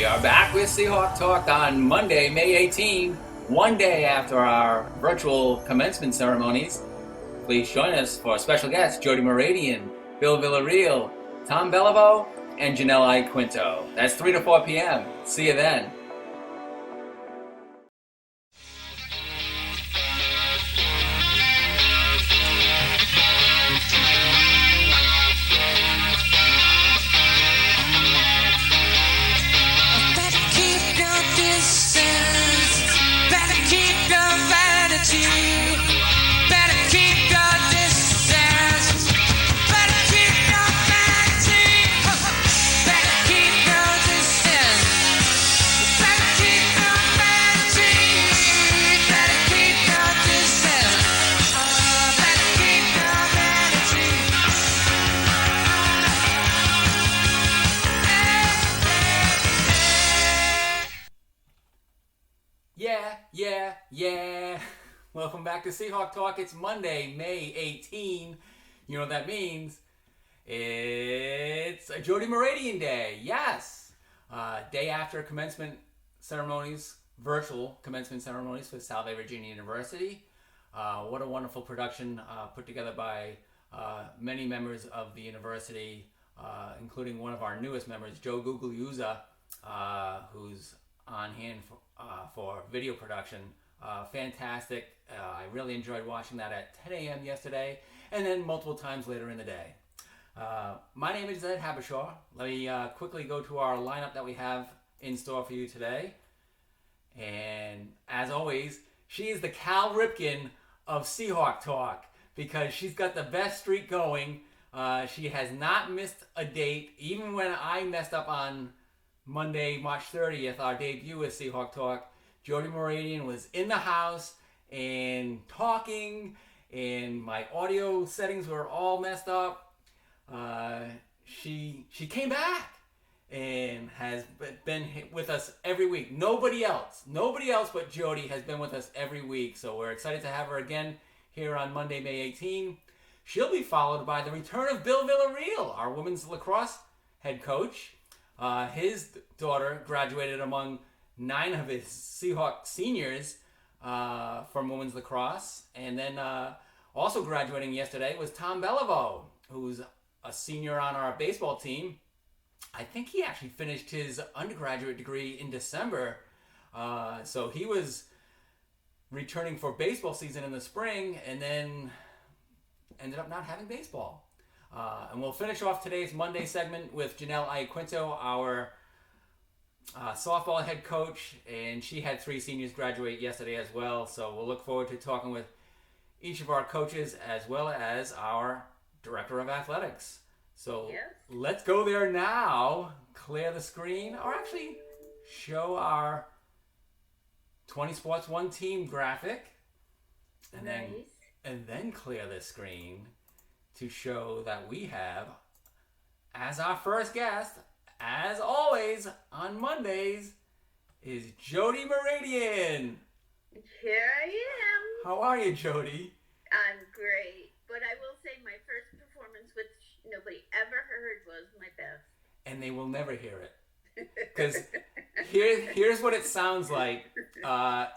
are back with Seahawk Talk on Monday, May 18, one day after our virtual commencement ceremonies. Please join us for special guests Jody Moradian, Bill Villarreal, Tom Beliveau, and Janelle I. Quinto. That's 3 to 4 p.m. See you then. Yeah. Welcome back to Seahawk Talk. It's Monday, May 18. You know what that means? It's a Jody Moradian Day. Yes. Day after commencement ceremonies, virtual commencement ceremonies for Salve Virginia University. What a wonderful production put together by many members of the university, including one of our newest members, Joe Gugliuzza, who's on hand for video production. Fantastic. I really enjoyed watching that at 10 a.m. yesterday and then multiple times later in the day. My name is Ed Habishaw. Let me quickly go to our lineup that we have in store for you today. And as always, she is the Cal Ripken of Seahawk Talk because she's got the best streak going. She has not missed a date, even when I messed up on Monday, March 30th, our debut with Seahawk Talk. Jody Moradian was in the house and talking, and my audio settings were all messed up. She came back and has been with us every week. Nobody else but Jody has been with us every week, so we're excited to have her again here on Monday, May 18. She'll be followed by the return of Bill Villarreal, our women's lacrosse head coach. His daughter graduated among 9 of his Seahawk seniors from women's lacrosse. And then also graduating yesterday was Tom Beliveau, who's a senior on our baseball team. I think he actually finished his undergraduate degree in December. So he was returning for baseball season in the spring and then ended up not having baseball. And we'll finish off today's Monday segment with Janelle I. Quinto, our softball head coach, and she had 3 seniors graduate yesterday as well. So we'll look forward to talking with each of our coaches as well as our director of athletics. So Let's go there now. Clear the screen, or actually show our 20 Sports 1 team graphic, and then clear the screen to show that we have, as our first guest, as always on Mondays, is Jody Moradian. Here I am. How are you, Jody? I'm great, but I will say my first performance, which nobody ever heard, was my best. And they will never hear it. Because here's what it sounds like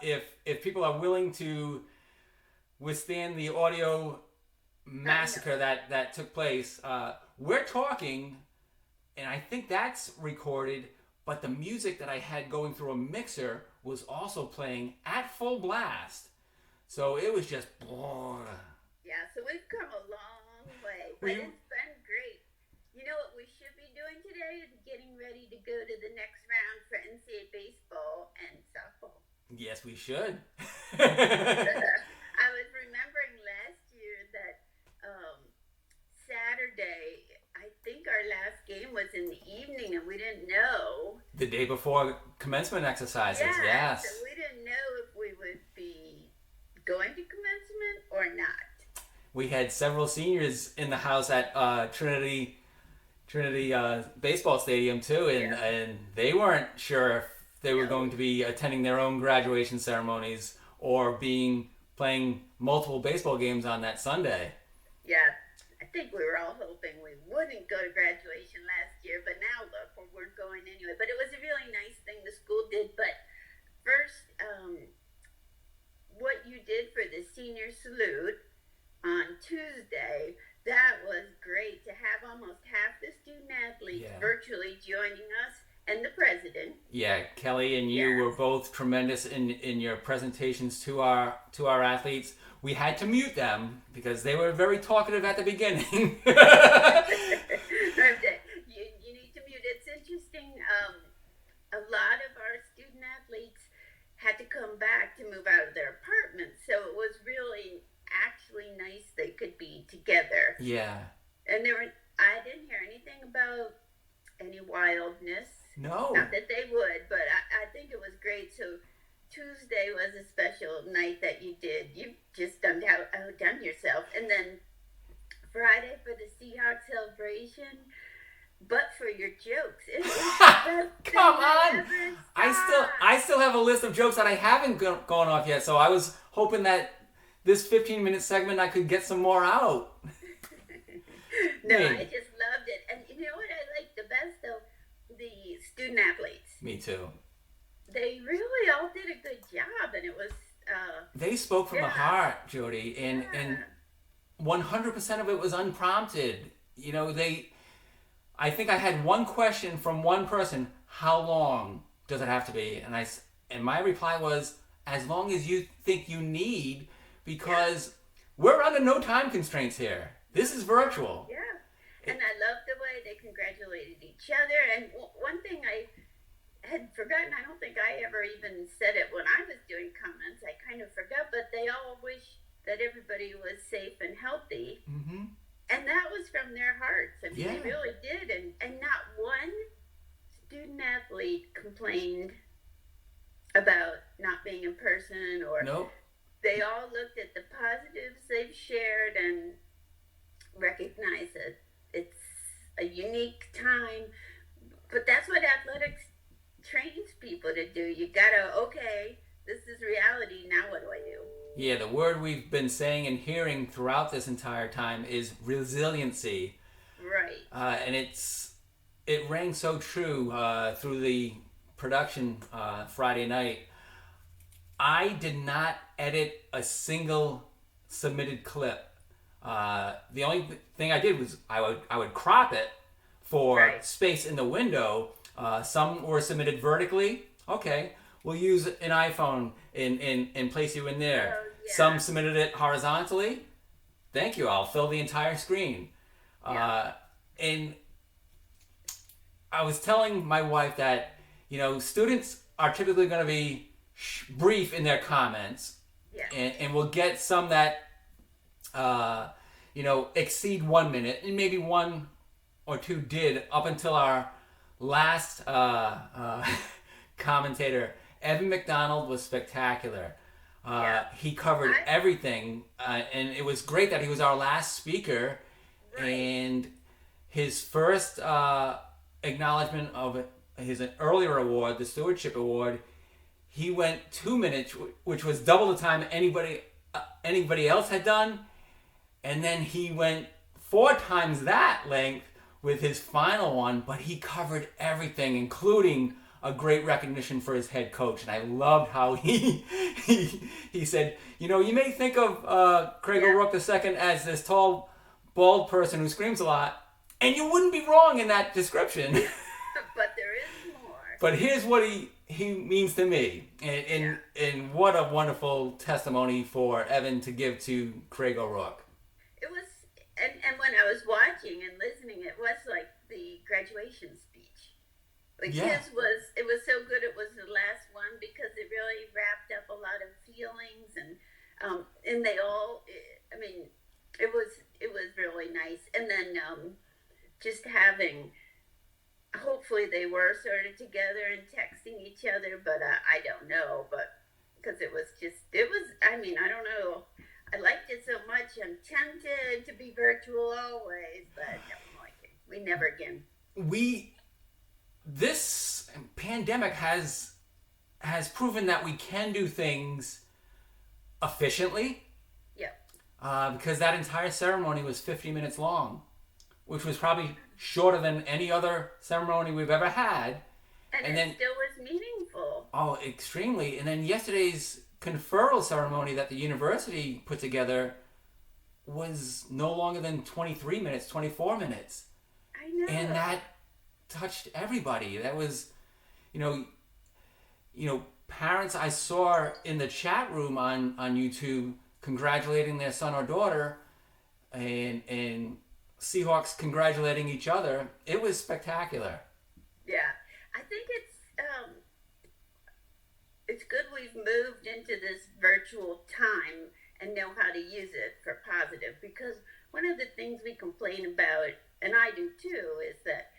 if people are willing to withstand the audio massacre that took place. We're talking, and I think that's recorded, but the music that I had going through a mixer was also playing at full blast. So it was just... Yeah, so we've come a long way, but it's been great. You know what we should be doing today is getting ready to go to the next round for NCAA baseball and softball. Yes, we should. I was remembering last year that Saturday, I think our last game was in the evening and we didn't know. The day before commencement exercises, yes. So we didn't know if we would be going to commencement or not. We had several seniors in the house at Trinity baseball stadium too, and they weren't sure if they were going to be attending their own graduation ceremonies or playing multiple baseball games on that Sunday. Yeah, I think we were all hoping we wouldn't go to graduation last year, but now look, we're going anyway. But it was a really nice thing athletes virtually joining us, and the president. Yeah, Kelly and you were both tremendous in your presentations to our athletes. We had to mute them because they were very talkative at the beginning. You need to mute. It's interesting. A lot of our student athletes had to come back to move out of their apartments, so it was really actually nice they could be together. Yeah. And I didn't hear anything about any wildness. No. Not that they would, but I think it was great. So Tuesday was a special night that you did. You just outdone yourself. And then Friday for the Seahawks celebration, but for your jokes. It was the best Come on. ever. I still have a list of jokes that I haven't gone off yet, so I was hoping that this 15-minute segment I could get some more out. No, I just loved it. And you know what I liked the best, though? The student athletes. Me too. They really all did a good job, and it was... they spoke from the heart, Jody, and 100% of it was unprompted. You know, I think I had one question from one person, how long does it have to be? And my reply was, as long as you think you need, because we're under no time constraints here. This is virtual. Yeah. And I loved the way they congratulated each other. And one thing I had forgotten, I don't think I ever even said it when I was doing comments. I kind of forgot, but they all wished that everybody was safe and healthy. Mm-hmm. And that was from their hearts. I mean, they really did. And not one student athlete complained about not being in person or... Nope. They all looked at the positives they've shared and recognized that it's a unique time. But that's what athletics trains people to do. You gotta, okay, this is reality, now what do I do? Yeah, the word we've been saying and hearing throughout this entire time is resiliency. Right. And it rang so true through the production Friday night. I did not edit a single submitted clip. The only thing I did was I would crop it for space in the window. Some were submitted vertically. Okay, we'll use an iPhone and place you in there. Oh, yeah. Some submitted it horizontally. Thank you. I'll fill the entire screen. And I was telling my wife that, you know, students are typically going to be brief in their comments, and we'll get some that exceed 1 minute, and maybe one or two did up until our last commentator. Evan McDonald was spectacular. He covered everything, and it was great that he was our last speaker, and his first acknowledgement of his earlier award, the Stewardship Award. He went 2 minutes, which was double the time anybody else had done. And then he went 4 times that length with his final one, but he covered everything, including a great recognition for his head coach. And I loved how he said, you know, you may think of Craig O'Rourke II as this tall, bald person who screams a lot, and you wouldn't be wrong in that description. But there is more. But here's what he means to me, and what a wonderful testimony for Evan to give to Craig O'Rourke. It was, and when I was watching and listening, it was like the graduation speech. Like his was, it was so good. It was the last one because it really wrapped up a lot of feelings, and they all, I mean, it was really nice. And then just having. Hopefully they were sort of together and texting each other, but I don't know. But because I mean, I don't know. I liked it so much. I'm tempted to be virtual always, but I don't like it. We never again. This pandemic has proven that we can do things efficiently. Yeah. Because that entire ceremony was 50 minutes long, which was probably shorter than any other ceremony we've ever had. And it still was meaningful. Oh, extremely. And then yesterday's conferral ceremony that the university put together was no longer than 23 minutes, 24 minutes. I know. And touched everybody. That was, you know, parents I saw in the chat room on YouTube congratulating their son or daughter, and Seahawks congratulating each other. It was spectacular. Yeah, I think it's good we've moved into this virtual time and know how to use it for positive, because one of the things we complain about, and I do too, is that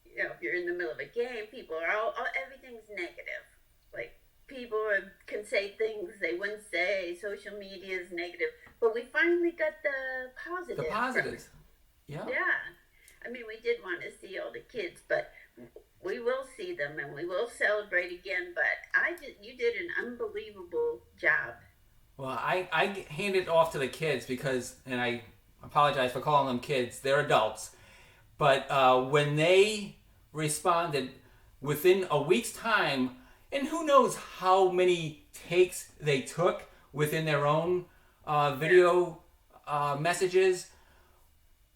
if you're in the middle of a game, people are all everything's negative. Like, people can say things they wouldn't say. Social media is negative, but we finally got the positives. The positives. Yeah. Yeah. I mean, we did want to see all the kids, but we will see them and we will celebrate again. But you did an unbelievable job. Well, I hand it off to the kids because, and I apologize for calling them kids, they're adults. But when they responded within a week's time, and who knows how many takes they took within their own video messages.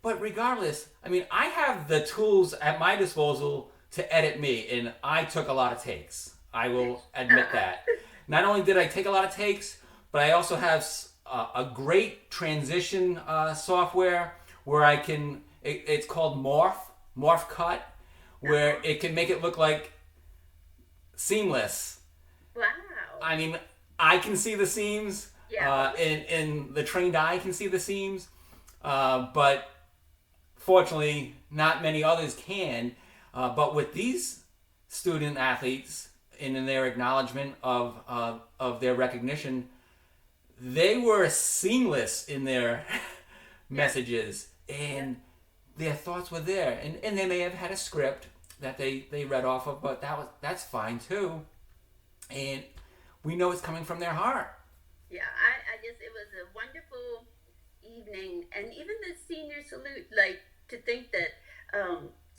But regardless, I mean, I have the tools at my disposal to edit me, and I took a lot of takes. I will admit that. Not only did I take a lot of takes, but I also have a great transition software where I can, it's called Morph Cut, where it can make it look like seamless. Wow. I mean, I can see the seams, and the trained eye can see the seams, but fortunately, not many others can. But with these student athletes, and in their acknowledgement of their recognition, they were seamless in their messages, and their thoughts were there. And they may have had a script that they read off of, but that's fine too. And we know it's coming from their heart. Yeah, I just, it was a wonderful evening. And even the senior salute, like, to think that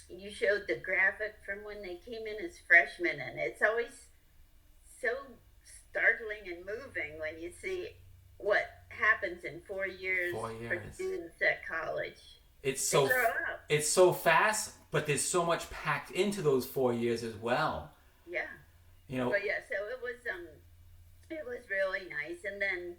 you showed the graphic from when they came in as freshmen, and it's always so startling and moving when you see what happens in 4 years, for students at college. It's so fast, but there's so much packed into those 4 years as well. Yeah. You know. But yeah, so it was really nice. And then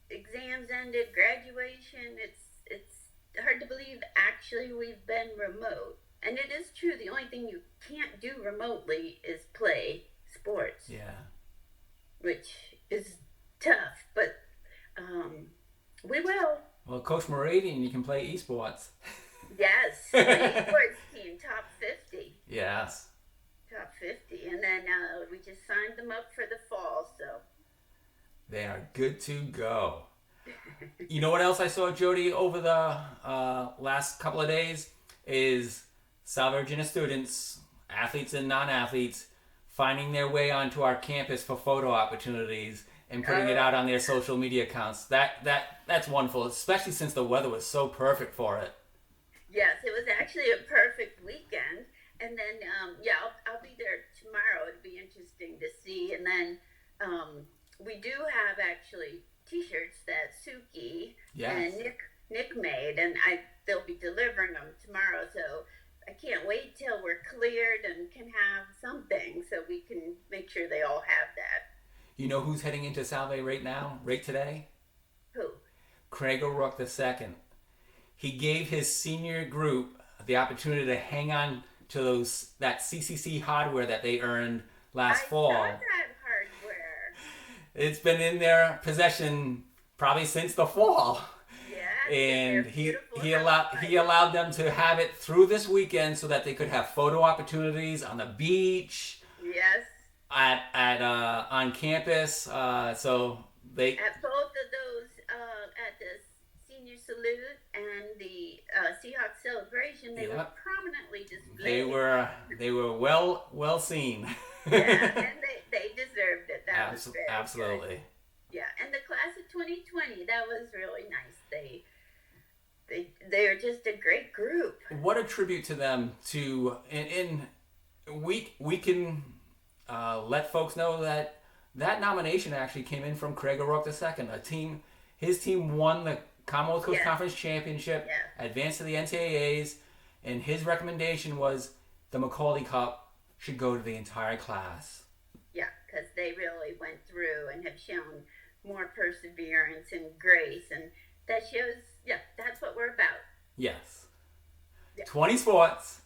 exams ended, graduation. It's hard to believe actually we've been remote. And it is true, the only thing you can't do remotely is play sports. Yeah. Which is tough, but we will. Well, Coach Meridian, you can play esports. Yes, the esports team, top 50. Yes. Top 50, and then we just signed them up for the fall, so. They are good to go. You know what else I saw, Jody, over the last couple of days is South Virginia students, athletes and non-athletes, finding their way onto our campus for photo opportunities and putting it out on their social media accounts. That's wonderful, especially since the weather was so perfect for it. Yes, it was actually a perfect weekend. And then, I'll be there tomorrow. It'll be interesting to see. And then we do have actually T-shirts that Suki and Nick made, and they'll be delivering them tomorrow. So I can't wait till we're cleared and can have something so we can make sure they all have that. You know who's heading into Salve right now, right today? Who? Craig O'Rourke II. He gave his senior group the opportunity to hang on to that CCC hardware that they earned last fall. I saw that hardware. It's been in their possession probably since the fall. Yeah. And he allowed them to have it through this weekend so that they could have photo opportunities on the beach. Yes. On campus. So they at both of those at the senior salute and the Seahawks celebration, they were prominently displayed. They were well seen. Yeah, and they deserved it. That was very absolutely good. Yeah, and the class of 2020, that was really nice. They are just a great group. What a tribute to them. And we can let folks know that nomination actually came in from Craig O'Rourke II. His team won the Commonwealth Coast Conference Championship, advanced to the NCAAs, and his recommendation was the Macaulay Cup should go to the entire class. Yeah, because they really went through and have shown more perseverance and grace, and that shows, yeah, that's what we're about. Yes. Yeah. 20 sports,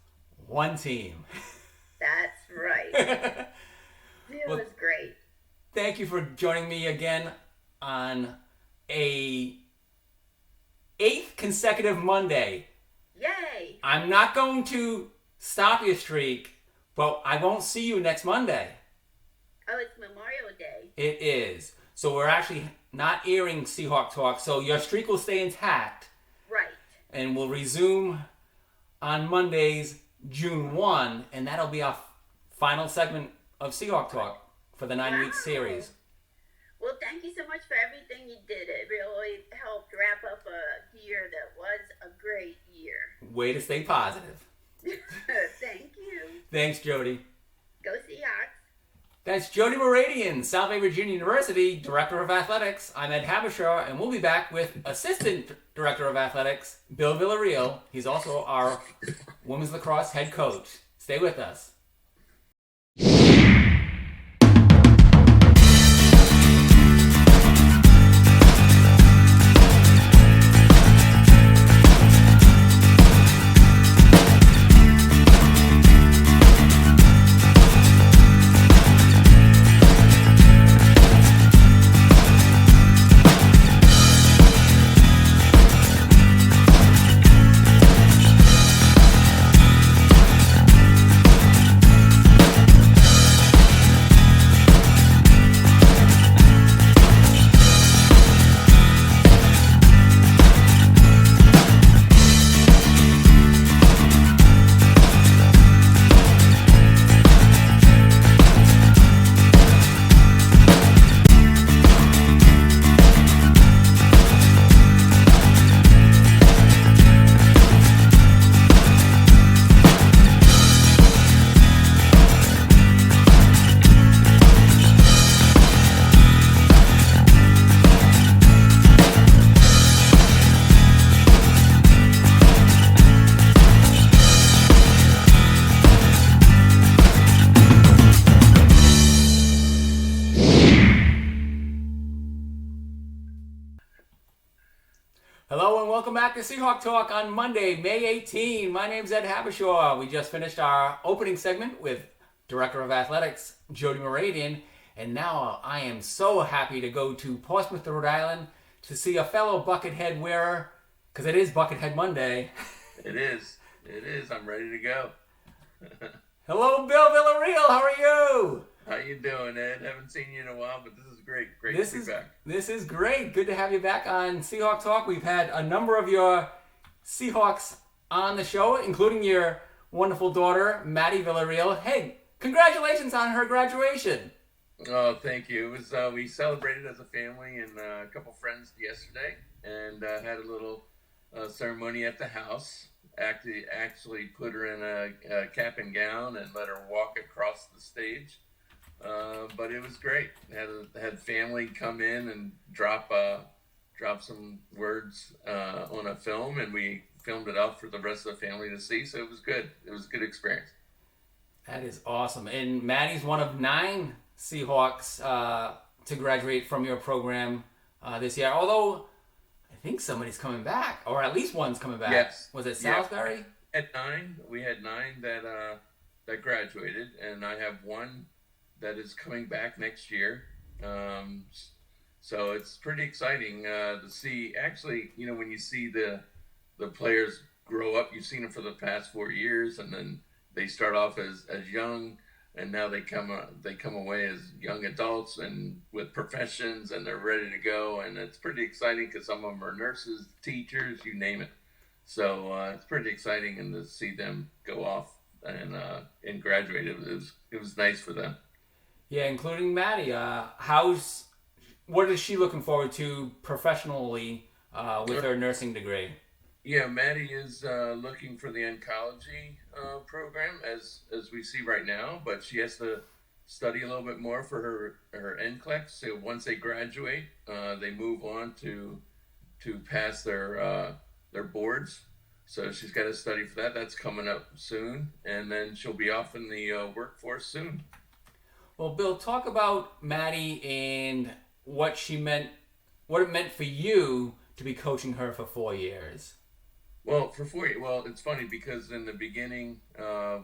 one team. That's right. It was great. Thank you for joining me again on a 8th consecutive Monday. Yay! I'm not going to stop your streak, but I won't see you next Monday. Oh, it's Memorial Day. It is. So we're actually not airing Seahawk Talk, so your streak will stay intact. Right. And we'll resume on Mondays, June 1, and that'll be our final segment of Seahawk Talk for the 9-week series. Well, thank you so much for everything you did. It really helped wrap up a year that was a great year. Way to stay positive. Thank you. Thanks, Jody. Go Seahawks. That's Jody Moradian, Salve Virginia University, Director of Athletics. I'm Ed Habishaw, and we'll be back with Assistant Director of Athletics, Bill Villarreal. He's also our women's lacrosse head coach. Stay with us. Hello and welcome back to Seahawk Talk on Monday, May 18. My name's Ed Habishaw. We just finished our opening segment with Director of Athletics, Jody Moradian, and now I am so happy to go to Portsmouth, Rhode Island to see a fellow Buckethead wearer, because it is Buckethead Monday. It is. It is. I'm ready to go. Hello, Bill Villarreal. How are you? How you doing, Ed? Haven't seen you in a while, but this is great. Great to be back. This is great. Good to have you back on Seahawk Talk. We've had a number of your Seahawks on the show, including your wonderful daughter, Maddie Villarreal. Hey, congratulations on her graduation. Oh, thank you. It was we celebrated as a family and a couple friends yesterday, and had a little ceremony at the house. Actually put her in a cap and gown and let her walk across the stage. But it was great. Had family come in and drop some words on a film, and we filmed it out for the rest of the family to see. So it was good. It was a good experience. That is awesome. And Maddie's one of 9 Seahawks to graduate from your program this year. Although I think somebody's coming back, or at least one's coming back. Yes. Was it Salisbury? Yeah. We had 9 that graduated, and I have one that is coming back next year. So it's pretty exciting to see. Actually, when you see the players grow up, you've seen them for the past 4 years, and then they start off as young, and now they come away as young adults and with professions, and they're ready to go. And it's pretty exciting because some of them are nurses, teachers, you name it. So it's pretty exciting, and to see them go off and graduate, it was nice for them. Yeah, including Maddie. What is she looking forward to professionally with her nursing degree? Yeah, Maddie is looking for the oncology program as we see right now, but she has to study a little bit more for her NCLEX. So once they graduate, they move on to pass their boards So she's got to study for that. That's coming up soon, and then she'll be off in the workforce soon. Well, Bill, talk about Maddie and what it meant for you to be coaching her for 4 years. Well, for 4 years, well, it's funny because in the beginning,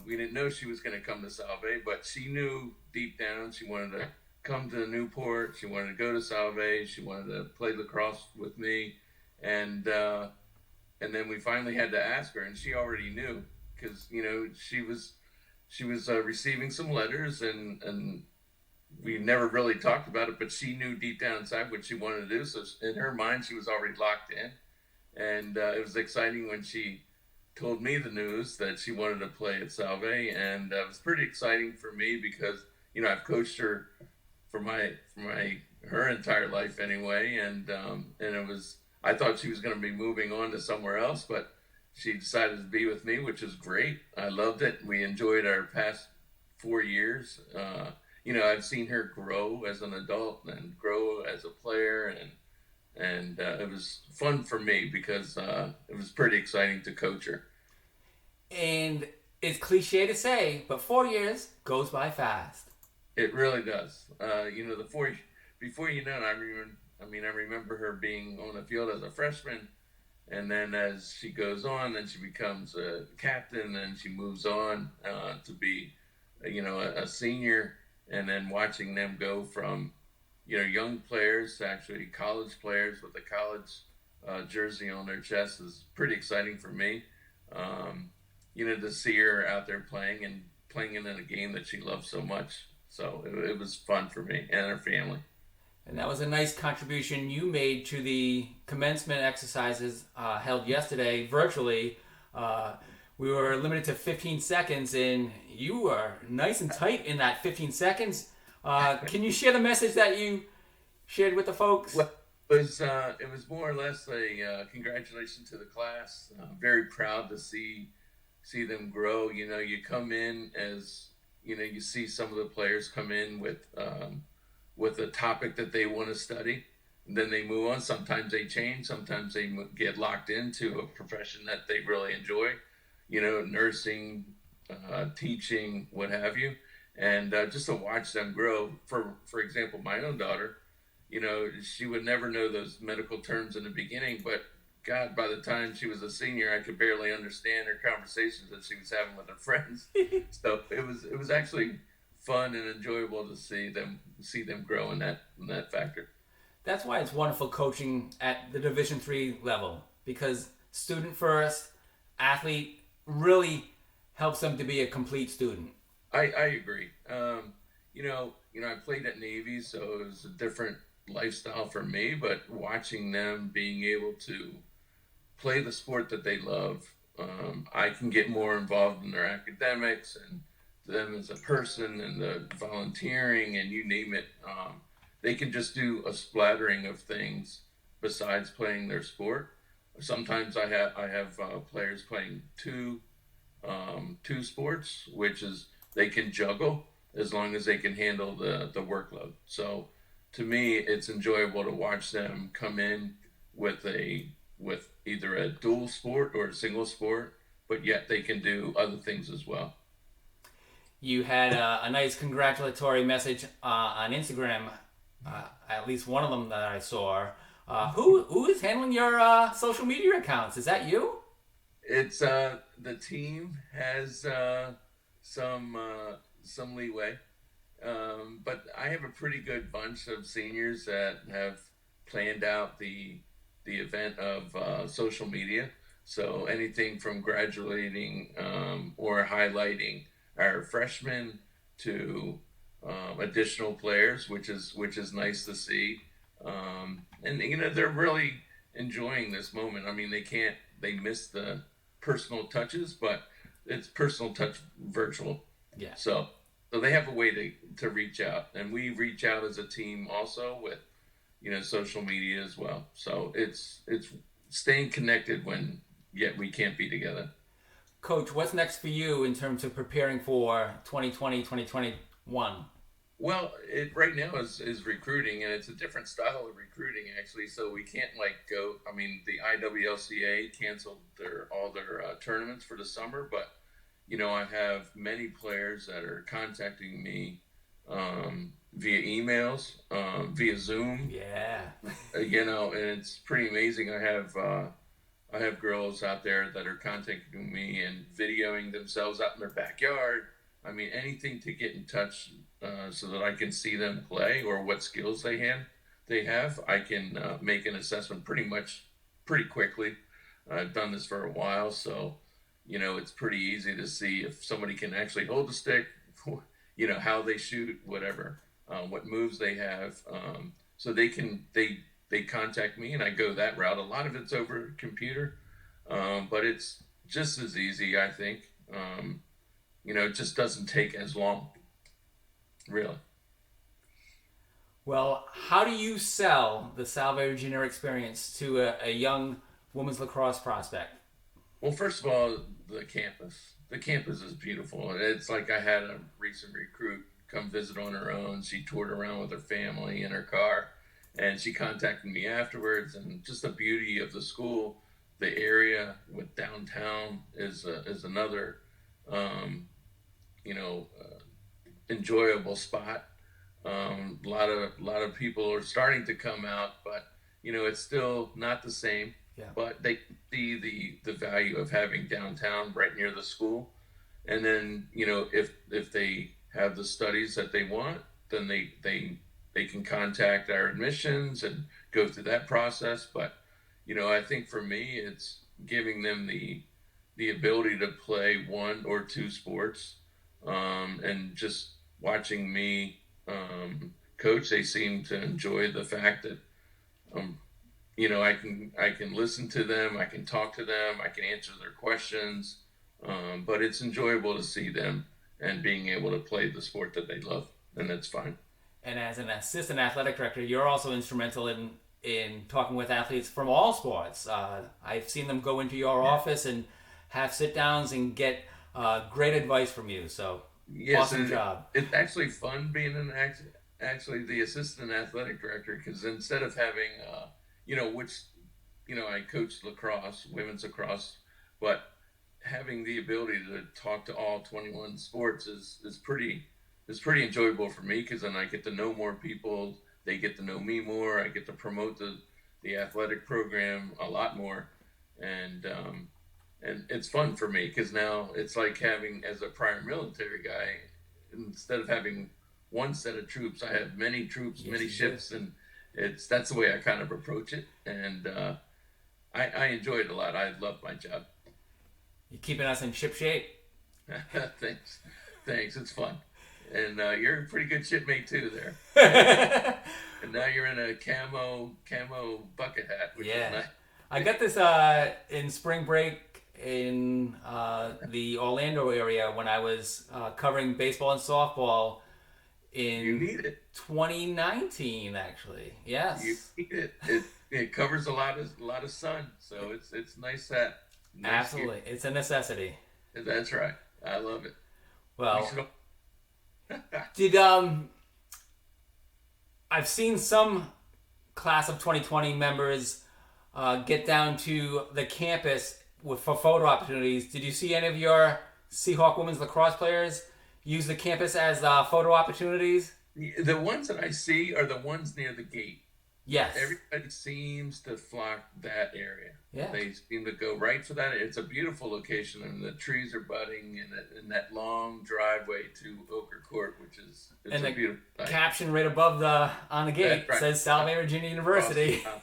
we didn't know she was going to come to Salve, but she knew deep down she wanted to come to Newport. She wanted to go to Salve. She wanted to play lacrosse with me, and then we finally had to ask her, and she already knew because she was receiving some letters, and we never really talked about it, but she knew deep down inside what she wanted to do. So in her mind, she was already locked in. And it was exciting when she told me the news that she wanted to play at Salve, and it was pretty exciting for me because I've coached her for her entire life anyway, and it was I thought she was going to be moving on to somewhere else, but she decided to be with me, which is great. I loved it. We enjoyed our past 4 years. I've seen her grow as an adult and grow as a player, and it was fun for me because it was pretty exciting to coach her. And it's cliche to say, but 4 years goes by fast. It really does. The before you know it, I remember her being on the field as a freshman, and then as she goes on, then she becomes a captain, and she moves on to be, a senior, and then watching them go from young players to actually college players with a college jersey on their chest is pretty exciting for me. To see her out there playing in a game that she loves so much. So it was fun for me and her family. And that was a nice contribution you made to the commencement exercises held yesterday virtually. We were limited to 15 seconds, and you were nice and tight in that 15 seconds. Can you share the message that you shared with the folks? Well, it was more or less a congratulations to the class. I'm very proud to see them grow. You come in as you see some of the players come in with a topic that they want to study, and then they move on. Sometimes they change. Sometimes they get locked into a profession that they really enjoy. Nursing, teaching, what have you. And just to watch them grow, for example, my own daughter, she would never know those medical terms in the beginning, but God, by the time she was a senior, I could barely understand her conversations that she was having with her friends. So it was actually fun and enjoyable to see them grow in that factor. That's why it's wonderful coaching at the Division III level, because student first, athlete really helps them to be a complete student. I agree. I played at Navy, so it was a different lifestyle for me, but watching them being able to play the sport that they love, I can get more involved in their academics and them as a person and the volunteering and you name it. They can just do a splattering of things besides playing their sport. Sometimes I have players playing two sports, which is they can juggle as long as they can handle the workload. So to me, it's enjoyable to watch them come in with either a dual sport or a single sport, but yet they can do other things as well. You had a nice congratulatory message on Instagram, at least one of them that I saw. Who is handling your social media accounts? Is that you? It's the team has some leeway, but I have a pretty good bunch of seniors that have planned out the event of social media. So anything from graduating or highlighting our freshmen to additional players, which is nice to see. And they're really enjoying this moment. I mean, they miss the personal touches, but it's personal touch virtual. Yeah. So they have a way to reach out, and we reach out as a team also with social media as well. So it's staying connected when yet we can't be together. Coach, what's next for you in terms of preparing for 2020, 2021? Well, it right now is recruiting, and it's a different style of recruiting actually. So we can't like go. I mean, the IWLCA canceled all their tournaments for the summer, but I have many players that are contacting me via emails, via Zoom. Yeah. And it's pretty amazing. I have girls out there that are contacting me and videoing themselves out in their backyard. I mean, anything to get in touch so that I can see them play or what skills they have. I can make an assessment pretty quickly. I've done this for a while, so it's pretty easy to see if somebody can actually hold the stick, how they shoot, whatever, what moves they have. So they contact me and I go that route. A lot of it's over computer, but it's just as easy, I think. It just doesn't take as long, really. Well, how do you sell the Salve Virginia experience to a young women's lacrosse prospect? Well, first of all, the campus. The campus is beautiful. It's like I had a recent recruit come visit on her own. She toured around with her family in her car, and she contacted me afterwards. And just the beauty of the school, the area with downtown is another, enjoyable spot. A lot of people are starting to come out, but it's still not the same. Yeah. But they see the value of having downtown right near the school, and then if they have the studies that they want, then they can contact our admissions and go through that process. But I think for me, it's giving them the ability to play one or two sports, and just watching me coach, they seem to enjoy the fact that I can listen to them, I can talk to them, I can answer their questions, but it's enjoyable to see them and being able to play the sport that they love, and that's fine. And as an assistant athletic director, you're also instrumental in talking with athletes from all sports. I've seen them go into your office and have sit downs and get great advice from you. So yes, awesome job. It's actually fun being actually the assistant athletic director, because instead of having I coach lacrosse, women's lacrosse, but having the ability to talk to all 21 sports is pretty enjoyable for me, because then I get to know more people, they get to know me more, I get to promote the athletic program a lot more, and it's fun for me, because now it's like having, as a prior military guy, instead of having one set of troops, I have many troops, yes, many ships, and that's the way I kind of approach it, and I enjoy it a lot. I love my job. You're keeping us in ship shape. Thanks. It's fun, and you're in pretty good shipmate too there. And now you're in a camo bucket hat, which is nice. I got this in spring break in the Orlando area when I was covering baseball and softball in you need it. 2019, actually. Yes. You need it. It covers a lot of sun, so it's nice hat. Nice absolutely, gear. It's a necessity. That's right. I love it. Well, did I've seen some class of 2020 members get down to the campus for photo opportunities. Did you see any of your Seahawk women's lacrosse players use the campus as photo opportunities? The ones that I see are the ones near the gate. Yes. Everybody seems to flock that area. Yeah. They seem to go right for that. It's a beautiful location, and the trees are budding, and that long driveway to Ochre Court, which is a beautiful sight. Caption right above on the gate says Salve Virginia University. I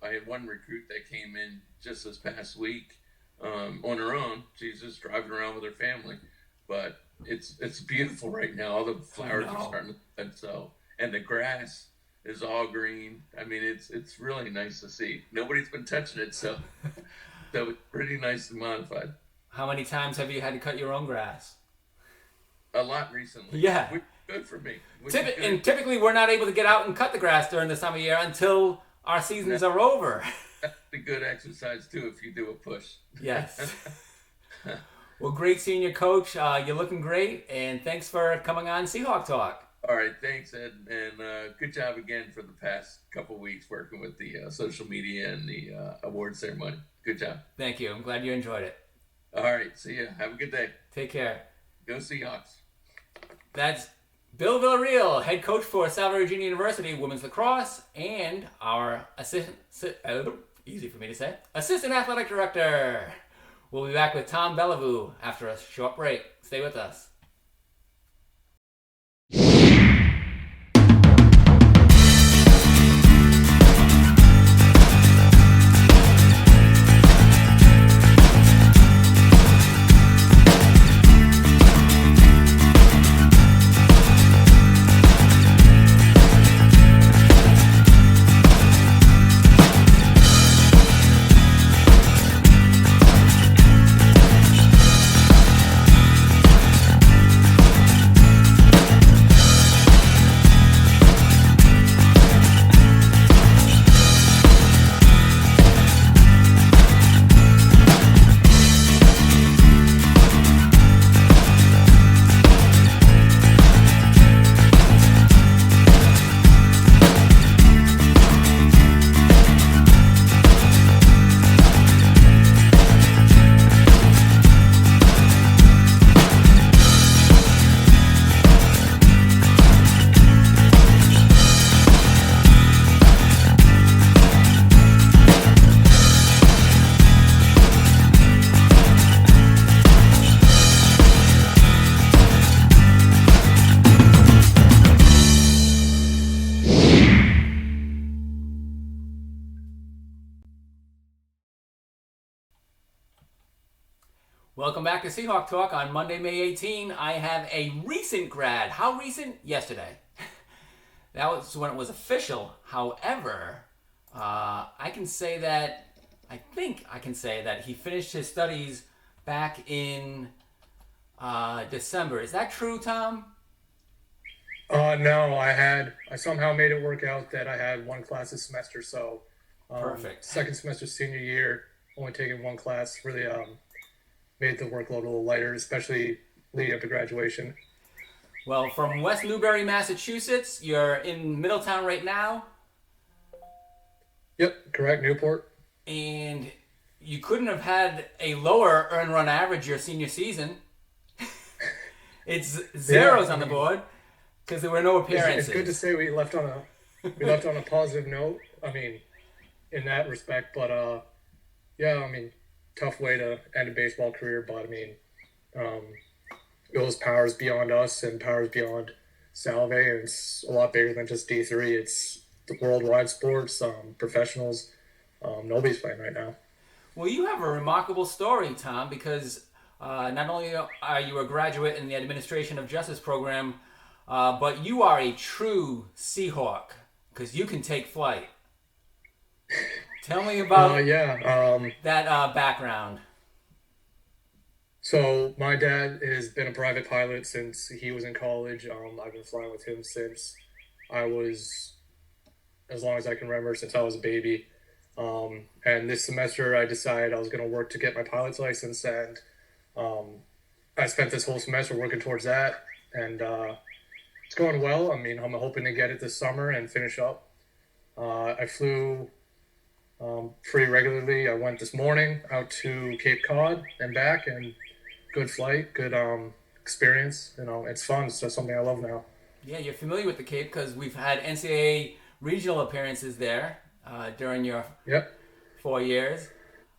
had one recruit that came in just this past week on her own. She's just driving around with her family, but it's beautiful right now. All the flowers are starting to and the grass is all green. I mean, it's really nice to see. Nobody's been touching it, so it's pretty nicely modified. How many times have you had to cut your own grass? A lot recently. Yeah. Which is good for me. And typically we're not able to get out and cut the grass during this time of year until our seasons are over. That's a good exercise, too, if you do a push. Yes. Well, great seeing you, Coach. You're looking great, and thanks for coming on Seahawk Talk. All right, thanks, Ed, and good job again for the past couple weeks working with the social media and the award ceremony. Good job. Thank you. I'm glad you enjoyed it. All right, see ya. Have a good day. Take care. Go Seahawks. That's Bill Villarreal, head coach for Salvador Junior University women's lacrosse, and our easy for me to say, assistant athletic director. We'll be back with Tom Bellevue after a short break. Stay with us. Welcome back to Seahawk Talk on Monday, May 18. I have a recent grad. How recent? Yesterday. That was when it was official. However, I can say that, I think I can say that he finished his studies back in December. Is that true, Tom? No, I somehow made it work out that I had one class this semester, so Perfect. second semester senior year, only taking one class really made the workload a little lighter, especially leading up to graduation. Well, from West Newbury, Massachusetts, you're in Middletown right now, Yep, correct, Newport. and you couldn't have had a lower earn run average your senior season. It's zeros on the board because there were no appearances. It's good to say we left on a positive note. I mean, in that respect, but yeah, I mean, tough way to end a baseball career, but I mean, it was powers beyond us and powers beyond Salve, and it's a lot bigger than just D3. It's the worldwide sports, professionals. Nobody's playing right now. Well, you have a remarkable story, Tom, because not only are you a graduate in the Administration of Justice program, but you are a true Seahawk because you can take flight. Tell me about that background. So my dad has been a private pilot since he was in college. I've been flying with him since I was, as long as I can remember, since I was a baby. And this semester I decided I was going to work to get my pilot's license, and I spent this whole semester working towards that, and it's going well. I mean, I'm hoping to get it this summer and finish up. I flew pretty regularly. I went this morning out to Cape Cod and back, and good flight, good experience. You know, it's fun. It's just something I love now. Yeah, you're familiar with the Cape because we've had NCAA regional appearances there during your 4 years.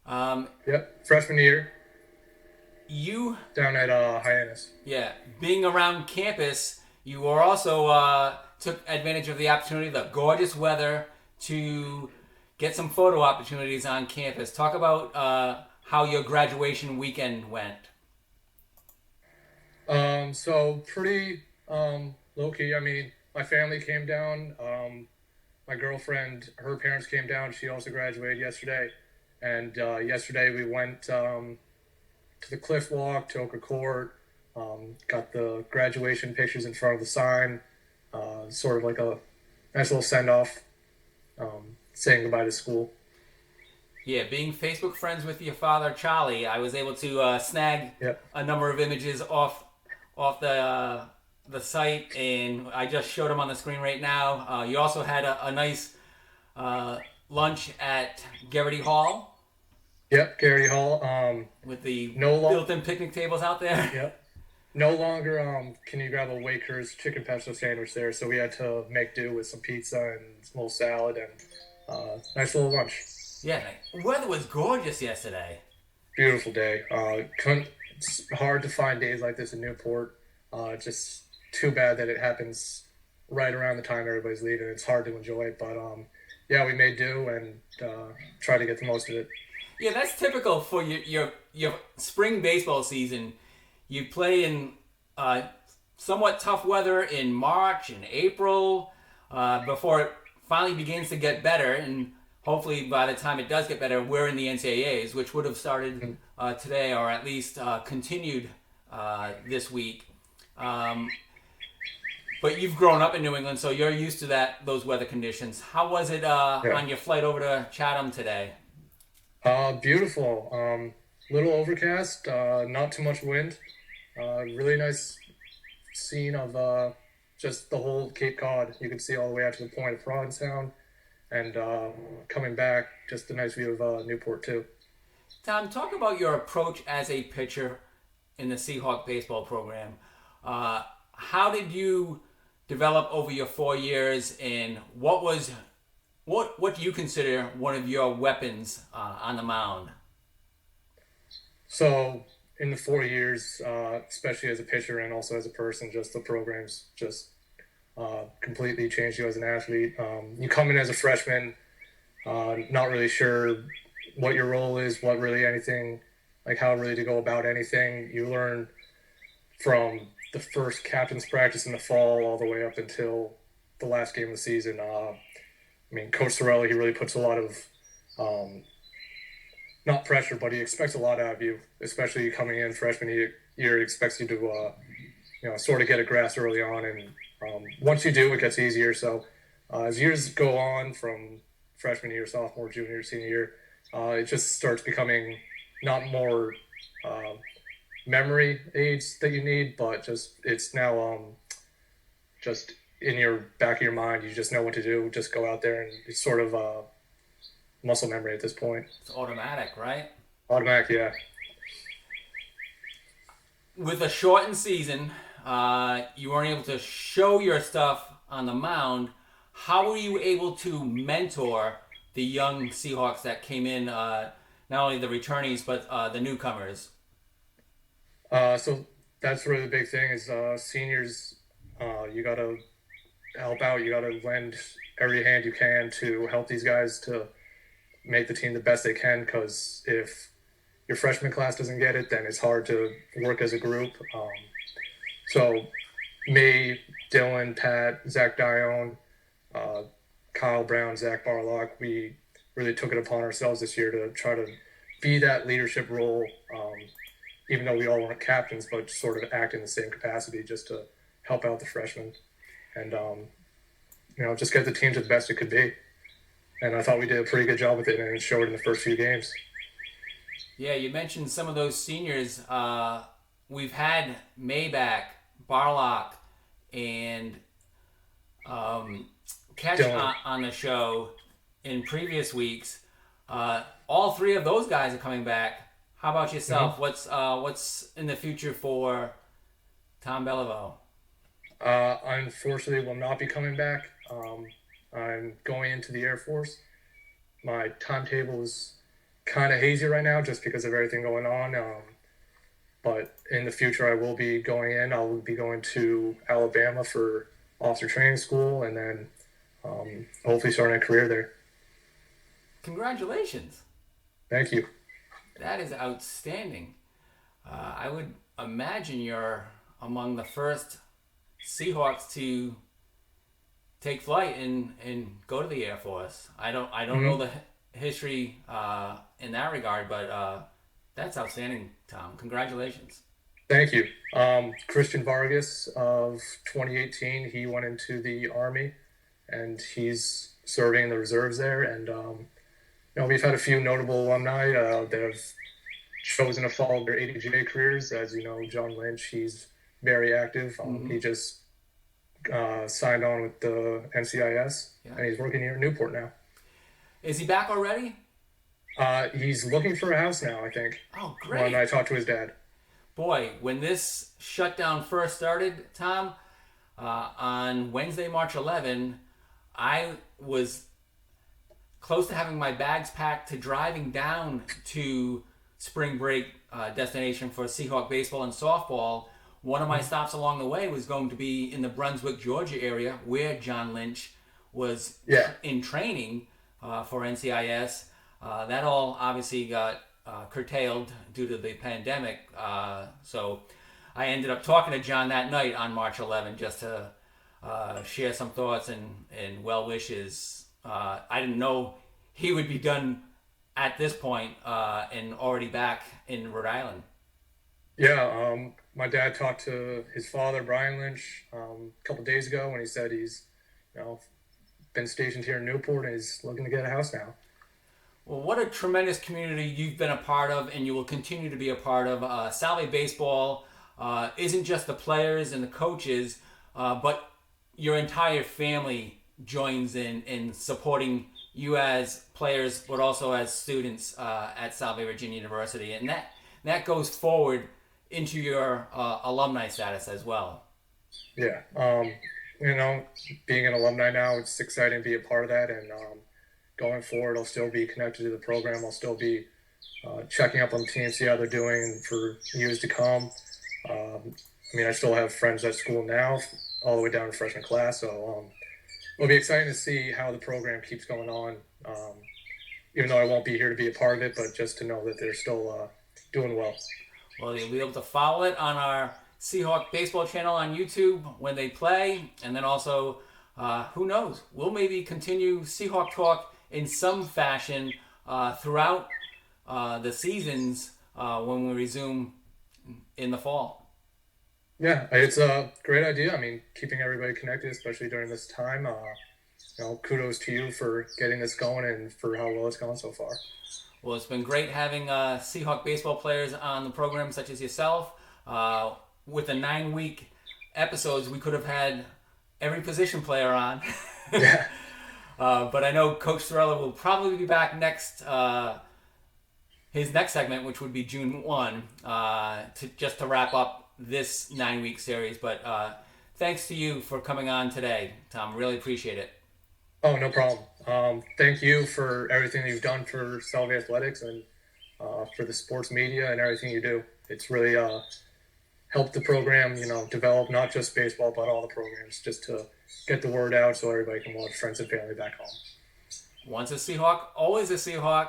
Freshman year. You down at Hyannis. Yeah, being around campus, you were also took advantage of the opportunity, the gorgeous weather, to get some photo opportunities on campus. Talk about how your graduation weekend went. So pretty low key. I mean, my family came down. My girlfriend, her parents came down. She also graduated yesterday. And yesterday we went to the Cliff Walk, to Oka Court, got the graduation pictures in front of the sign, sort of like a nice little send-off, saying goodbye to school. Yeah, being Facebook friends with your father, Charlie, I was able to snag a number of images off the site, and I just showed them on the screen right now. You also had a nice lunch at Garrity Hall. Yep, Garrity Hall. With the built-in picnic tables out there. Yep. No longer can you grab a Waker's chicken pesto sandwich there, so we had to make do with some pizza and a little salad and nice little lunch. Yeah, weather was gorgeous yesterday. Beautiful day. It's hard to find days like this in Newport. Just too bad that it happens right around the time everybody's leaving. It's hard to enjoy it, but yeah, we made do and try to get the most of it. Yeah, that's typical for your spring baseball season. You play in somewhat tough weather in March and April before it finally begins to get better, and hopefully by the time it does get better, we're in the NCAAs, which would have started today or at least continued this week. But you've grown up in New England, so you're used to those weather conditions. How was it on your flight over to Chatham today? Beautiful. Little overcast, not too much wind. Really nice scene of just the whole Cape Cod. You can see all the way out to the point of Provincetown. And coming back, just a nice view of Newport, too. Tom, talk about your approach as a pitcher in the Seahawk baseball program. How did you develop over your 4 years, and what do you consider one of your weapons on the mound? So in the 4 years, especially as a pitcher and also as a person, just the program's just completely changed you as an athlete. You come in as a freshman, not really sure what your role is, what really anything, like how really to go about anything. You learn from the first captain's practice in the fall all the way up until the last game of the season. I mean, Coach Sorelli, he really puts a lot of, not pressure, but he expects a lot out of you, especially coming in freshman year. He expects you to, sort of get a grasp early on. And once you do, it gets easier. So as years go on from freshman year, sophomore, junior, senior year, it just starts becoming not more memory aids that you need, but just it's now just in your back of your mind. You just know what to do. Just go out there, and it's sort of muscle memory at this point. It's automatic, right? Automatic, yeah. With a shortened season, you weren't able to show your stuff on the mound. How were you able to mentor the young Seahawks that came in, not only the returnees, but the newcomers? So that's really the big thing is seniors, you got to help out. You got to lend every hand you can to help these guys to make the team the best they can, because if your freshman class doesn't get it, then it's hard to work as a group. So me, Dylan, Pat, Zach Dione, Kyle Brown, Zach Barlock, we really took it upon ourselves this year to try to be that leadership role, even though we all weren't captains, but sort of act in the same capacity just to help out the freshmen and, just get the team to the best it could be. And I thought we did a pretty good job with it, and it showed in the first few games. Yeah, you mentioned some of those seniors. We've had Maybach, Barlock, and Catch on the show in previous weeks. All three of those guys are coming back. How about yourself? Mm-hmm. What's in the future for Tom Beliveau? Unfortunately, will not be coming back. I'm going into the Air Force. My timetable is kind of hazy right now just because of everything going on. But in the future, I will be going in. I'll be going to Alabama for officer training school, and then hopefully starting a career there. Congratulations. Thank you. That is outstanding. I would imagine you're among the first Seahawks to take flight and go to the Air Force. I don't mm-hmm. know the history in that regard, but that's outstanding, Tom. Congratulations. Thank you. Christian Vargas of 2018, he went into the Army, and he's serving in the reserves there. And we've had a few notable alumni that have chosen to follow their ADGA careers. As you know, John Lynch, he's very active. He just signed on with the NCIS, and he's working here in Newport now. Is he back already? He's looking for a house now, I think. Oh, great. When I talked to his dad. Boy, when this shutdown first started, Tom, on Wednesday, March 11, I was close to having my bags packed to driving down to spring break destination for Seahawk baseball and softball. One of my stops along the way was going to be in the Brunswick, Georgia area where John Lynch was in training for NCIS. That all obviously got curtailed due to the pandemic. So I ended up talking to John that night on March 11 just to share some thoughts and well wishes. I didn't know he would be done at this point and already back in Rhode Island. Yeah, my dad talked to his father, Brian Lynch, a couple days ago when he said he's, been stationed here in Newport and he's looking to get a house now. Well, what a tremendous community you've been a part of and you will continue to be a part of. Salve Baseball isn't just the players and the coaches, but your entire family joins in supporting you as players, but also as students at Salve Virginia University. And that goes forward into your alumni status as well. Yeah. Being an alumni now, it's exciting to be a part of that. And going forward, I'll still be connected to the program. I'll still be checking up on the team, see how they're doing for years to come. I still have friends at school now, all the way down to freshman class. So it'll be exciting to see how the program keeps going on, even though I won't be here to be a part of it, but just to know that they're still doing well. Well, you'll be able to follow it on our Seahawk baseball channel on YouTube when they play. And then also, who knows, we'll maybe continue Seahawk Talk in some fashion throughout the seasons when we resume in the fall. Yeah, it's a great idea. Keeping everybody connected, especially during this time. Kudos to you for getting this going and for how well it's gone so far. Well, it's been great having Seahawk baseball players on the program, such as yourself. With the 9-week episodes, we could have had every position player on. Yeah. But I know Coach Sorella will probably be back next, his next segment, which would be June 1, to wrap up this 9-week series. But thanks to you for coming on today, Tom. Really appreciate it. Oh, no problem. Thank you for everything that you've done for SalveAthletics and for the sports media and everything you do. It's really helped the program, develop not just baseball, but all the programs, just to get the word out so everybody can watch friends and family back home. Once a Seahawk, always a Seahawk.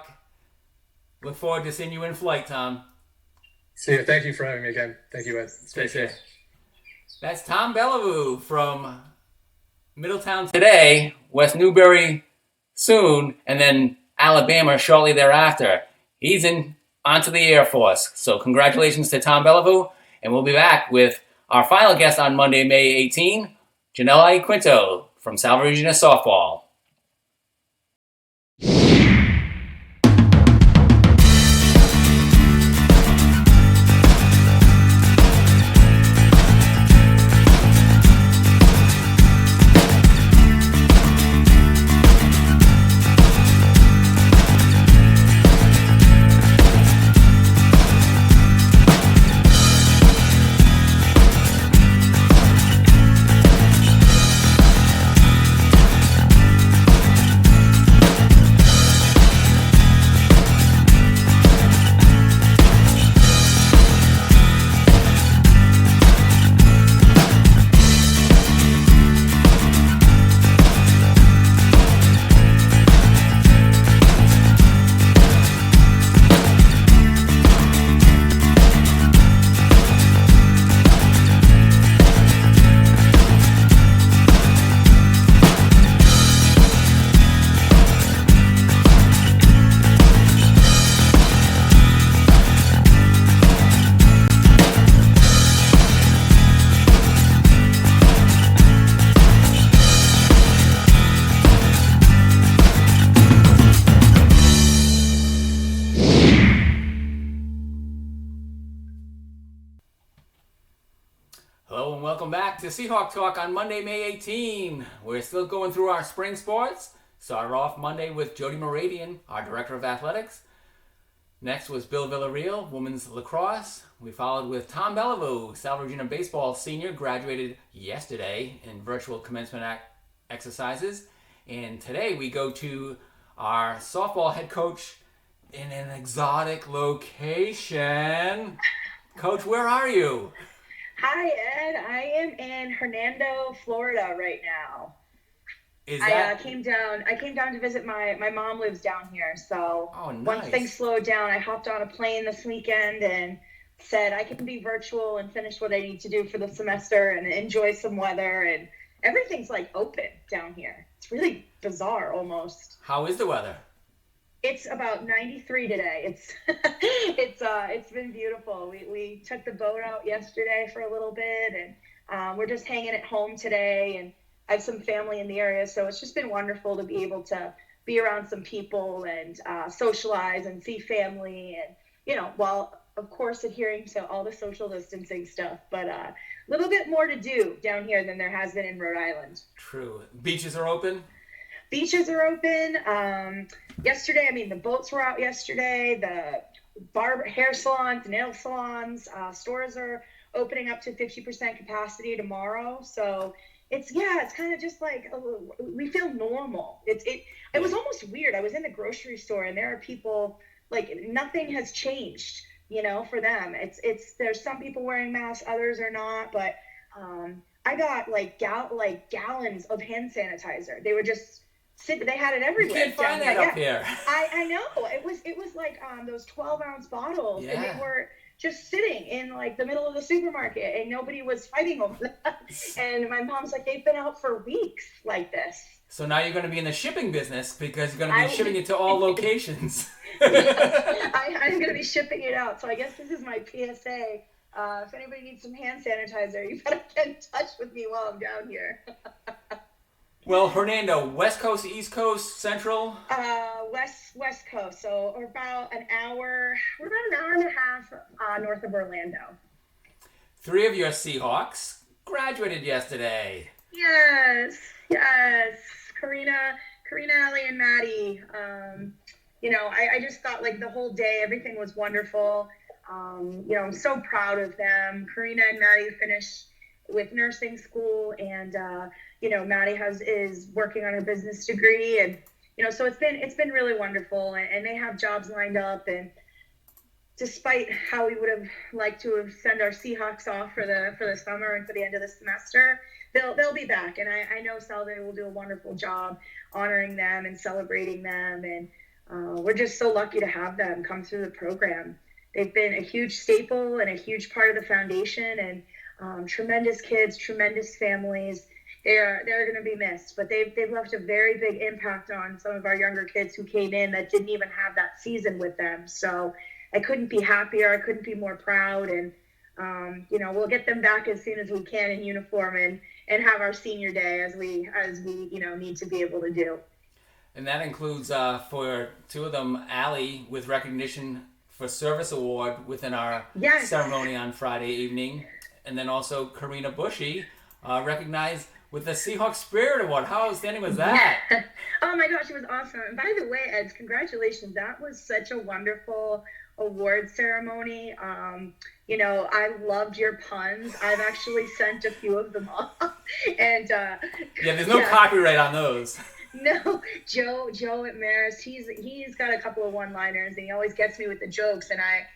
Look forward to seeing you in flight, Tom. See you. Thank you for having me again. Thank you, Ed. Stay safe. That's Tom Bellevue from Middletown today, West Newbury soon, and then Alabama shortly thereafter. He's onto the Air Force. So congratulations to Tom Bellevue, and we'll be back with our final guest on Monday, May 18, Janelle Quinto from Salve Virginia Softball. Hello and welcome back to Seahawk Talk on Monday, May 18. We're still going through our spring sports. Started off Monday with Jody Moradian, our Director of Athletics. Next was Bill Villarreal, Women's Lacrosse. We followed with Tom Bellevue, South Virginia Baseball Senior, graduated yesterday in virtual commencement exercises. And today we go to our softball head coach in an exotic location. Coach, where are you? Hi, Ed. I am in Hernando, Florida right now. I came down to visit my mom lives down here. So nice. Once things slowed down, I hopped on a plane this weekend and said I can be virtual and finish what I need to do for the semester and enjoy some weather. And everything's like open down here. It's really bizarre almost. How is the weather? It's about 93 today. It's been beautiful. We took the boat out yesterday for a little bit, and we're just hanging at home today. And I have some family in the area, so it's just been wonderful to be able to be around some people and socialize and see family, and while of course adhering to all the social distancing stuff. But a little bit more to do down here than there has been in Rhode Island. True. Beaches are open. Beaches are open. Yesterday, the boats were out yesterday. The hair salons, nail salons, stores are opening up to 50% capacity tomorrow. So it's kind of just like we feel normal. It was almost weird. I was in the grocery store and there are people like nothing has changed. For them, there's some people wearing masks, others are not. But I got gallons of hand sanitizer. They were just. They had it everywhere. You can't find that up here. I know. It was like those 12-ounce bottles, and they were just sitting in like the middle of the supermarket, and nobody was fighting over that. And my mom's like, they've been out for weeks like this. So now you're going to be in the shipping business because you're going to be shipping it to all locations. I'm going to be shipping it out. So I guess this is my PSA. If anybody needs some hand sanitizer, you better get in touch with me while I'm down here. Well, Hernando, West Coast, East Coast, Central? West Coast. So we're about an hour and a half north of Orlando. 3 of your Seahawks graduated yesterday. Yes. Karina, Ellie, and Maddie. I just thought like the whole day, everything was wonderful. I'm so proud of them. Karina and Maddie finished with nursing school, and Maddie is working on her business degree, and so it's been really wonderful, and they have jobs lined up. And despite how we would have liked to have sent our Seahawks off for the summer and for the end of the semester, they'll be back, and I know Salve will do a wonderful job honoring them and celebrating them, and we're just so lucky to have them come through the program. They've been a huge staple and a huge part of the foundation, and tremendous kids, tremendous families. They're going to be missed, but they've left a very big impact on some of our younger kids who came in that didn't even have that season with them. So I couldn't be happier. I couldn't be more proud. And we'll get them back as soon as we can in uniform and have our senior day as we need to be able to do. And that includes for 2 of them, Allie with recognition for service award within our ceremony on Friday evening. And then also Karina Bushy, recognized with the Seahawk Spirit Award. How outstanding was that? Oh my gosh, it was awesome. And by the way, Ed, congratulations. That was such a wonderful award ceremony. I loved your puns. I've actually sent a few of them off. And there's no copyright on those. No, Joe at Marist, he's got a couple of one-liners, and he always gets me with the jokes. And I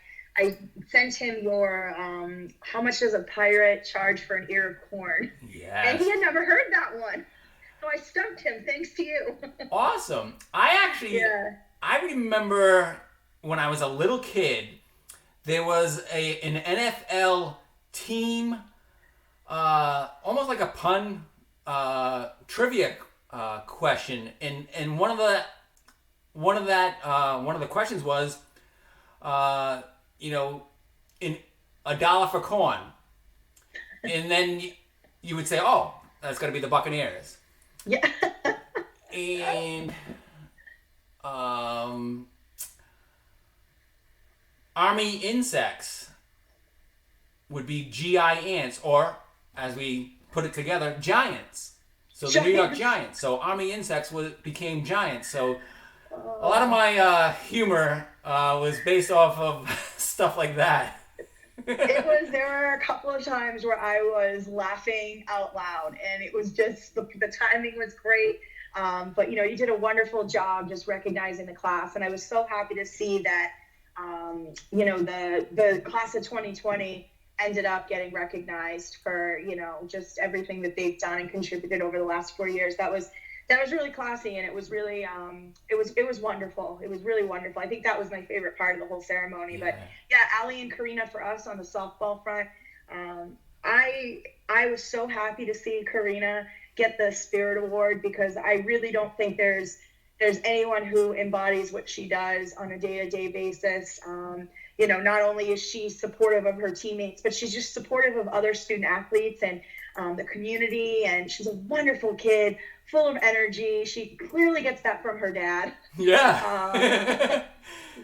sent him your how much does a pirate charge for an ear of corn? Yes. And he had never heard that one. So I stumped him thanks to you. Awesome. I remember when I was a little kid, there was an NFL team, almost like a pun trivia question, and one of the questions was, in $1 for corn, and then you would say, "Oh, that's got to be the Buccaneers." Yeah. And army insects would be GI ants, or as we put it together, Giants. So the New York Giants. So Army Insects became Giants. So a lot of my humor was based off of stuff like that. There were a couple of times where I was laughing out loud, and it was just, the timing was great. But, you did a wonderful job just recognizing the class. And I was so happy to see that, the class of 2020 ended up getting recognized for, just everything that they've done and contributed over the last 4 years. That was really classy, and it was really, it was wonderful. It was really wonderful. I think that was my favorite part of the whole ceremony. Yeah. But yeah, Allie and Karina for us on the softball front. I was so happy to see Karina get the Spirit Award, because I really don't think there's anyone who embodies what she does on a day-to-day basis. Not only is she supportive of her teammates, but she's just supportive of other student athletes and the community. And she's a wonderful kid, full of energy. She clearly gets that from her dad. Yeah.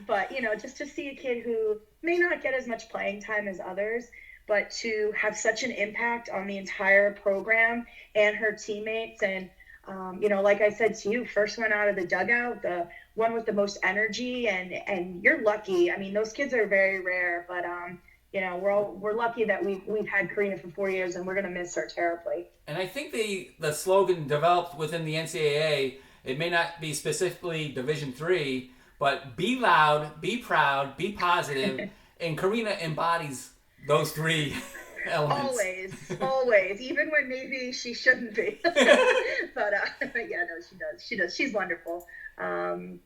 But, just to see a kid who may not get as much playing time as others, but to have such an impact on the entire program and her teammates. And, like I said to you, first one out of the dugout, the one with the most energy, and you're lucky. I mean, those kids are very rare, but, we're lucky that we've had Karina for 4 years, and we're going to miss her terribly. And I think the slogan developed within the NCAA, it may not be specifically Division III, but be loud, be proud, be positive, and Karina embodies those three elements. Always, even when maybe she shouldn't be. But yeah, no, she does. She's wonderful.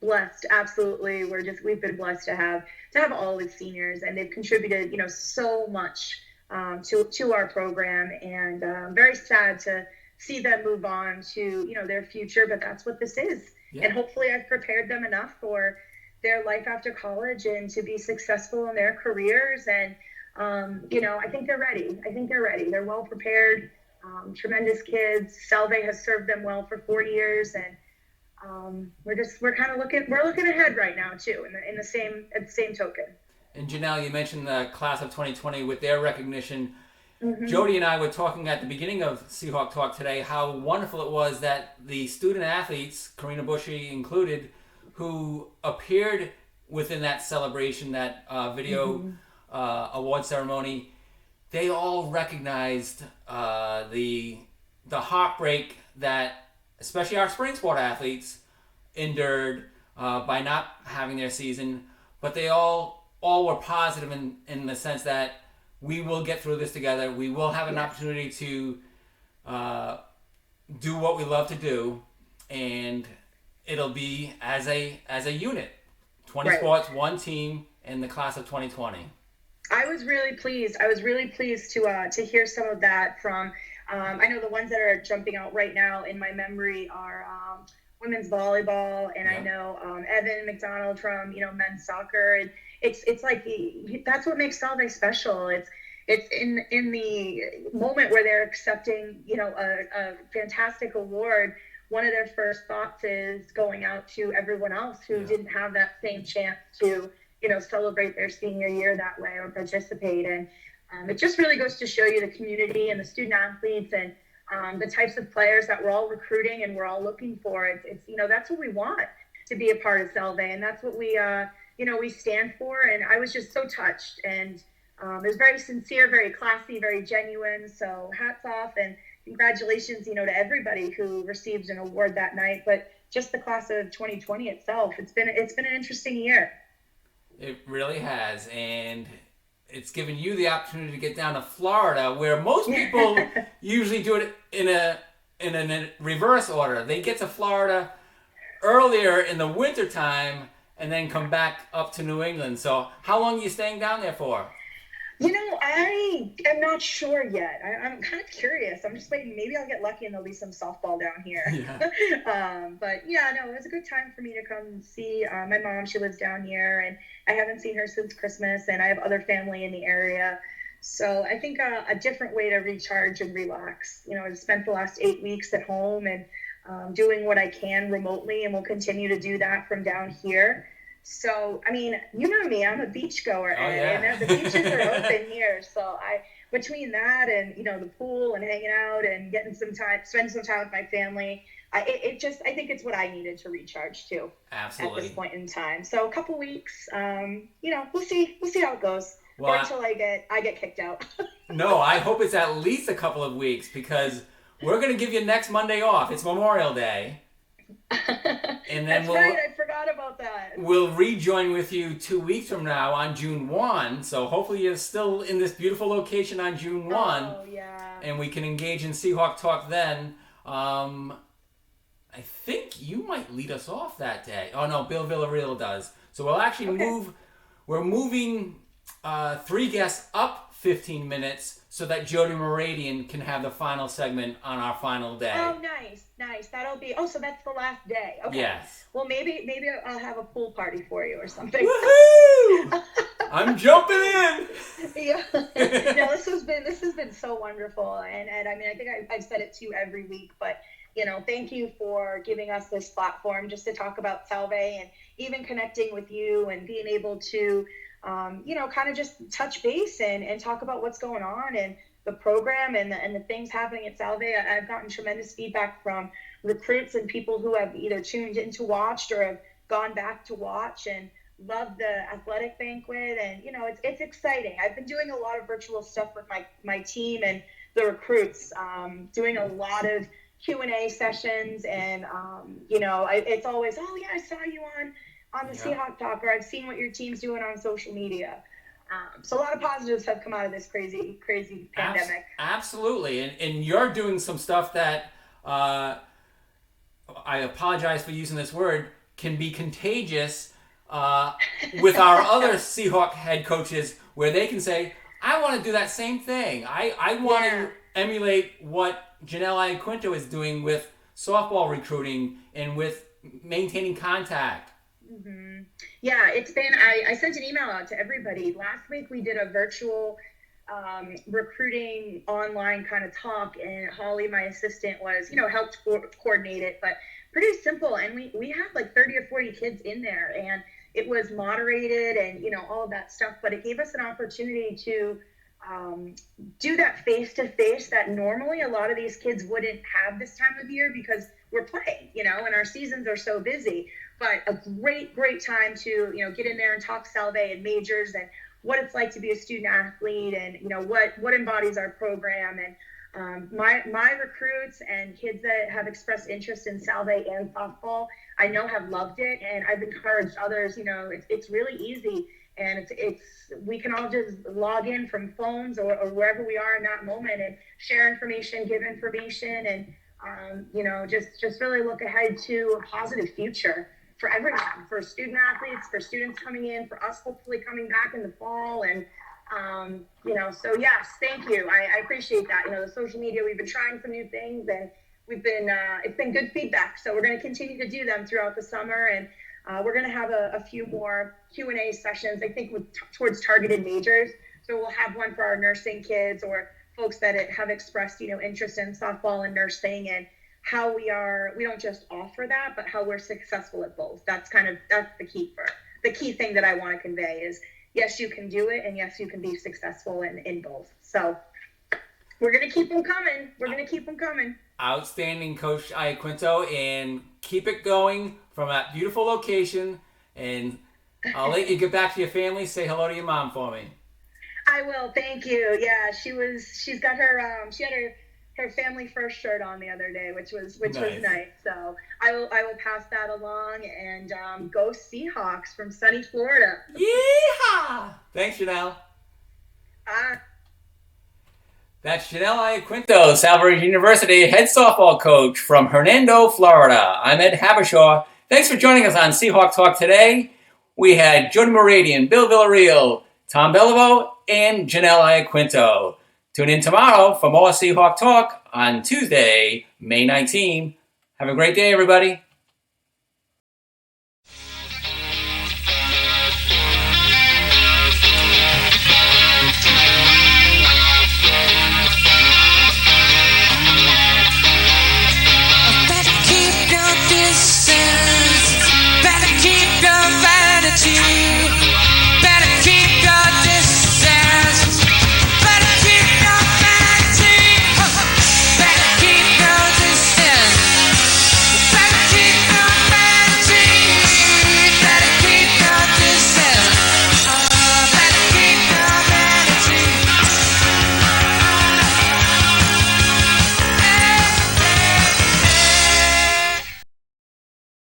Blessed, absolutely. We've been blessed to have all the seniors, and they've contributed, so much to our program, and very sad to see them move on to, their future, but that's what this is. Yeah. And hopefully I've prepared them enough for their life after college and to be successful in their careers. And I think they're ready. They're well prepared, tremendous kids. Salve has served them well for 4 years, and we're kind of looking ahead right now too, at the same token. And Janelle, you mentioned the class of 2020 with their recognition. Mm-hmm. Jody and I were talking at the beginning of Seahawk Talk today how wonderful it was that the student athletes, Karina Bushy included, who appeared within that celebration, that video. Mm-hmm. Award ceremony, they all recognized the heartbreak that especially our spring sport athletes endured by not having their season, but they all were positive in the sense that we will get through this together. We will have an opportunity to do what we love to do, and it'll be as a unit. 20 sports, one team in the class of 2020. I was really pleased to hear some of that from, I know the ones that are jumping out right now in my memory are women's volleyball, and I know Evan McDonald from, men's soccer. And it's like, that's what makes Salve special. It's in the moment where they're accepting, a fantastic award. One of their first thoughts is going out to everyone else who didn't have that same chance to celebrate their senior year that way or participate. And it just really goes to show you the community and the student athletes and the types of players that we're all recruiting and we're all looking for. It's that's what we want to be a part of Salve, and that's what we we stand for. And I was just so touched, and it was very sincere, very classy, very genuine. So hats off and congratulations, to everybody who received an award that night. But just the class of 2020 itself, it's been an interesting year. It really has, and it's given you the opportunity to get down to Florida, where most people usually do it in a reverse order. They get to Florida earlier in the wintertime and then come back up to New England. So how long are you staying down there for? I am not sure yet. I'm kind of curious. I'm just waiting. Maybe I'll get lucky and there'll be some softball down here. Yeah. But yeah, no, it was a good time for me to come see my mom. She lives down here, and I haven't seen her since Christmas, and I have other family in the area. So I think a different way to recharge and relax. I've spent the last 8 weeks at home and doing what I can remotely, and will continue to do that from down here. So, I mean, you know me, I'm a beach goer, and the beaches are open here. So between that and, the pool and hanging out and getting spend some time with my family, I think it's what I needed to recharge too. Absolutely. At this point in time. So a couple weeks, we'll see how it goes. Well, or until I get kicked out. No, I hope it's at least a couple of weeks, because we're going to give you next Monday off. It's Memorial Day. And then right, I forgot about that. We'll rejoin with you 2 weeks from now on June 1. So hopefully you're still in this beautiful location on June 1. Oh, yeah. And we can engage in Seahawk Talk then. I think you might lead us off that day. Oh, no, Bill Villarreal does. So we'll actually we're moving 3 guests up 15 minutes so that Jody Moradian can have the final segment on our final day. Oh, nice. That'll be, so that's the last day. Okay. Yes. Well, maybe I'll have a pool party for you or something. Woohoo! I'm jumping in. Yeah. No, this has been so wonderful. And I mean, I think I've said it to you every week, but thank you for giving us this platform just to talk about Salve, and even connecting with you and being able to, kind of just touch base and talk about what's going on and the program and the things happening at Salve. I've gotten tremendous feedback from recruits and people who have either tuned in to watch or have gone back to watch and love the athletic banquet. And, it's exciting. I've been doing a lot of virtual stuff with my team and the recruits, doing a lot of Q&A sessions, and it's always, oh yeah, I saw you on the SeahawkTalk, or I've seen what your team's doing on social media. So a lot of positives have come out of this crazy pandemic. Absolutely, and you're doing some stuff that I apologize for using this word, can be contagious with our other Seahawk head coaches, where they can say, I want to do that same thing. I want to emulate what Janelle Iaquinto is doing with softball recruiting and with maintaining contact. Mm-hmm. Yeah, it's been, I sent an email out to everybody. Last week we did a virtual recruiting online kind of talk, and Holly, my assistant, was, helped coordinate it, but pretty simple. And we had like 30 or 40 kids in there, and it was moderated and, all of that stuff, but it gave us an opportunity to do that face-to-face that normally a lot of these kids wouldn't have this time of year because we're playing, and our seasons are so busy. But a great time to, get in there and talk Salve and majors and what it's like to be a student athlete, and, what embodies our program. And my recruits and kids that have expressed interest in Salve and softball, I know have loved it, and I've encouraged others. It's really easy. And we can all just log in from phones or wherever we are in that moment and share information, give information, and just really look ahead to a positive future for everyone, for student athletes, for students coming in, for us hopefully coming back in the fall. And so yes, thank you. I appreciate that. The social media, we've been trying some new things, and it's been good feedback. So we're going to continue to do them throughout the summer, and we're going to have a few more Q&A sessions, I think, towards targeted majors. So we'll have one for our nursing kids or folks that have expressed, interest in softball and nursing, and how we don't just offer that, but how we're successful at both. That's the key thing that I want to convey is, yes, you can do it, and yes, you can be successful in both. So we're going to keep them coming. Outstanding, Coach Iaquinto, and keep it going from that beautiful location. And I'll let you get back to your family. Say hello to your mom for me. I will. Thank you. Yeah, she's got she had her family first shirt on the other day, which was nice. So I will pass that along, and go Seahawks from sunny Florida. Yeehaw! Thanks, Janelle. That's Janelle Iaquinto, Salvador University head softball coach from Hernando, Florida. I'm Ed Habershaw. Thanks for joining us on Seahawk Talk today. We had Jody Moradian, Bill Villarreal, Tom Beliveau, and Janelle Iaquinto. Tune in tomorrow for more Seahawk Talk on Tuesday, May 19. Have a great day, everybody.